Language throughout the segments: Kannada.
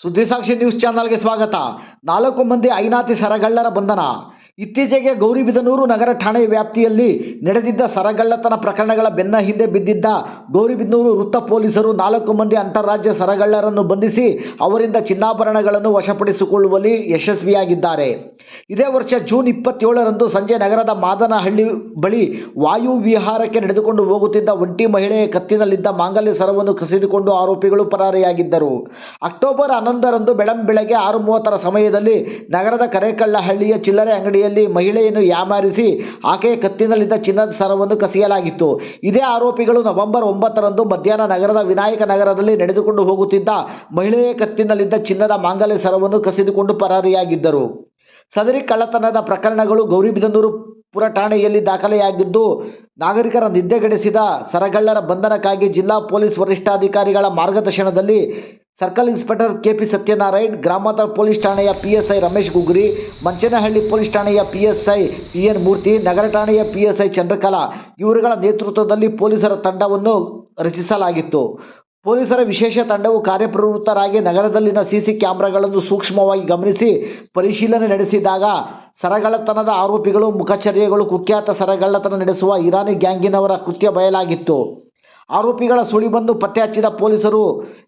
ಸುದ್ದಿಸಾಕ್ಷಿ ನ್ಯೂಸ್ ಚಾನಲ್ಗೆ ಸ್ವಾಗತ. 4 ಮಂದಿ ಐನಾತಿ ಸರಗಳ್ಳರ ಬಂಧನ. ಇತ್ತೀಚೆಗೆ ಗೌರಿಬಿದನೂರು ನಗರ ಠಾಣೆ ವ್ಯಾಪ್ತಿಯಲ್ಲಿ ನಡೆದಿದ್ದ ಸರಗಳ್ಳತನ ಪ್ರಕರಣಗಳ ಬೆನ್ನ ಹಿಂದೆ ಬಿದ್ದಿದ್ದ ಗೌರಿಬಿದನೂರು ವೃತ್ತ ಪೊಲೀಸರು 4 ಮಂದಿ ಅಂತಾರಾಜ್ಯ ಸರಗಳ್ಳರನ್ನು ಬಂಧಿಸಿ ಅವರಿಂದ ಚಿನ್ನಾಭರಣಗಳನ್ನು ವಶಪಡಿಸಿಕೊಳ್ಳುವಲ್ಲಿ ಯಶಸ್ವಿಯಾಗಿದ್ದಾರೆ. ಇದೇ ವರ್ಷ ಜೂನ್ 27ರಂದು ಸಂಜೆ ನಗರದ ಮಾದನಹಳ್ಳಿ ಬಳಿ ವಾಯು ವಿಹಾರಕ್ಕೆ ನಡೆದುಕೊಂಡು ಹೋಗುತ್ತಿದ್ದ ಒಂಟಿ ಮಹಿಳೆಯ ಕತ್ತಿನಲ್ಲಿದ್ದ ಮಾಂಗಲ್ಯ ಸರವನ್ನು ಕಸಿದುಕೊಂಡು ಆರೋಪಿಗಳು ಪರಾರಿಯಾಗಿದ್ದರು. ಅಕ್ಟೋಬರ್ 11ರಂದು ಬೆಳಗ್ಗೆ 6:30 ಸಮಯದಲ್ಲಿ ನಗರದ ಕರೇಕಳ್ಳಹಳ್ಳಿಯ ಚಿಲ್ಲರೆ ಅಂಗಡಿಯಲ್ಲಿ ಮಹಿಳೆಯನ್ನು ಯಾಮಾರಿಸಿ ಆಕೆಯ ಕತ್ತಿನಲ್ಲಿದ್ದ ಚಿನ್ನದ ಸರವನ್ನು ಕಸಿಯಲಾಗಿತ್ತು. ಇದೇ ಆರೋಪಿಗಳು ನವೆಂಬರ್ 9ರಂದು ಮಧ್ಯಾಹ್ನ ನಗರದ ವಿನಾಯಕ ನಗರದಲ್ಲಿ ನಡೆದುಕೊಂಡು ಹೋಗುತ್ತಿದ್ದ ಮಹಿಳೆಯ ಕತ್ತಿನಲ್ಲಿದ್ದ ಚಿನ್ನದ ಮಾಂಗಲ್ಯ ಸರವನ್ನು ಕಸಿದುಕೊಂಡು ಪರಾರಿಯಾಗಿದ್ದರು. ಸದರಿ ಕಳ್ಳತನದ ಪ್ರಕರಣಗಳು ಗೌರಿಬಿದನೂರು ಪುರ ಠಾಣೆಯಲ್ಲಿ ದಾಖಲೆಯಾಗಿದ್ದು, ನಾಗರಿಕರ ನಿದ್ದೆಗೆಡಿಸಿದ ಸರಗಳ್ಳರ ಬಂಧನಕ್ಕಾಗಿ ಜಿಲ್ಲಾ ಪೊಲೀಸ್ ವರಿಷ್ಠಾಧಿಕಾರಿಗಳ ಮಾರ್ಗದರ್ಶನದಲ್ಲಿ ಸರ್ಕಲ್ ಇನ್ಸ್ಪೆಕ್ಟರ್ ಕೆಪಿ ಸತ್ಯನಾರಾಯಣ್, ಗ್ರಾಮಾಂತರ ಪೊಲೀಸ್ ಠಾಣೆಯ ಪಿಎಸ್ಐ ರಮೇಶ್ ಗುಗ್ರಿ, ಮಂಚನಹಳ್ಳಿ ಪೊಲೀಸ್ ಠಾಣೆಯ ಪಿಎಸ್ಐ ಪಿಎನ್ ಮೂರ್ತಿ, ನಗರ ಠಾಣೆಯ ಪಿಎಸ್ಐ ಚಂದ್ರಕಲಾ ಇವರುಗಳ ನೇತೃತ್ವದಲ್ಲಿ ಪೊಲೀಸರ ತಂಡವನ್ನು ರಚಿಸಲಾಗಿತ್ತು. ಪೊಲೀಸರ ವಿಶೇಷ ತಂಡವು ಕಾರ್ಯಪ್ರವೃತ್ತರಾಗಿ ನಗರದಲ್ಲಿನ ಸಿಸಿ ಕ್ಯಾಮೆರಾಗಳನ್ನು ಸೂಕ್ಷ್ಮವಾಗಿ ಗಮನಿಸಿ ಪರಿಶೀಲನೆ ನಡೆಸಿದಾಗ ಸರಗಳ್ಳತನದ ಆರೋಪಿಗಳು ಮುಖಚರ್ಯೆಗಳು ಕುಖ್ಯಾತ ಸರಗಳ್ಳತನ ನಡೆಸುವ ಇರಾನಿ ಗ್ಯಾಂಗಿನವರ ಕೃತ್ಯ ಬಯಲಾಗಿತ್ತು. ಆರೋಪಿಗಳ ಸುಳಿವನ್ನು ಪತ್ತೆ ಹಚ್ಚಿದ ಪೊಲೀಸರು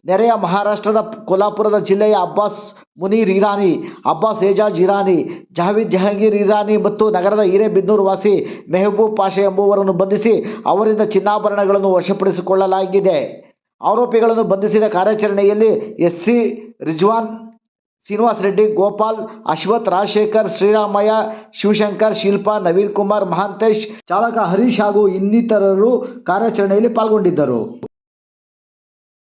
ನೆರೆಯ ಮಹಾರಾಷ್ಟ್ರದ ಕೊಲ್ಹಾಪುರದ ಜಿಲ್ಲೆಯ ಅಬ್ಬಾಸ್ ಮುನೀರ್ ಇರಾನಿ, ಅಬ್ಬಾಸ್ ಏಜಾಜ್ ಇರಾನಿ, ಜಾವೇದ್ ಜಹಾಂಗೀರ್ ಇರಾನಿ ಮತ್ತು ನಗರದ ಹಿರೇಬಿದನೂರು ವಾಸಿ ಮೆಹಬೂಬ್ ಪಾಷಾ ಎಂಬುವರನ್ನು ಬಂಧಿಸಿ ಅವರಿಂದ ಚಿನ್ನಾಭರಣಗಳನ್ನು ವಶಪಡಿಸಿಕೊಳ್ಳಲಾಗಿದೆ. ಆರೋಪಿಗಳನ್ನು ಬಂಧಿಸಿದ ಕಾರ್ಯಾಚರಣೆಯಲ್ಲಿ ಎಸ್ಸಿ ರಿಜ್ವಾನ್, ಶ್ರೀನಿವಾಸ್ ರೆಡ್ಡಿ, ಗೋಪಾಲ್, ಅಶ್ವಥ್, ರಾಜಶೇಖರ್, ಶ್ರೀರಾಮಯ್ಯ, ಶಿವಶಂಕರ್, ಶಿಲ್ಪಾ, ನವೀನ್ ಕುಮಾರ್, ಮಹಾಂತೇಶ್, ಚಾಲಕ ಹರೀಶ್ ಹಾಗೂ ಇನ್ನಿತರರು ಕಾರ್ಯಾಚರಣೆಯಲ್ಲಿ ಪಾಲ್ಗೊಂಡಿದ್ದರು.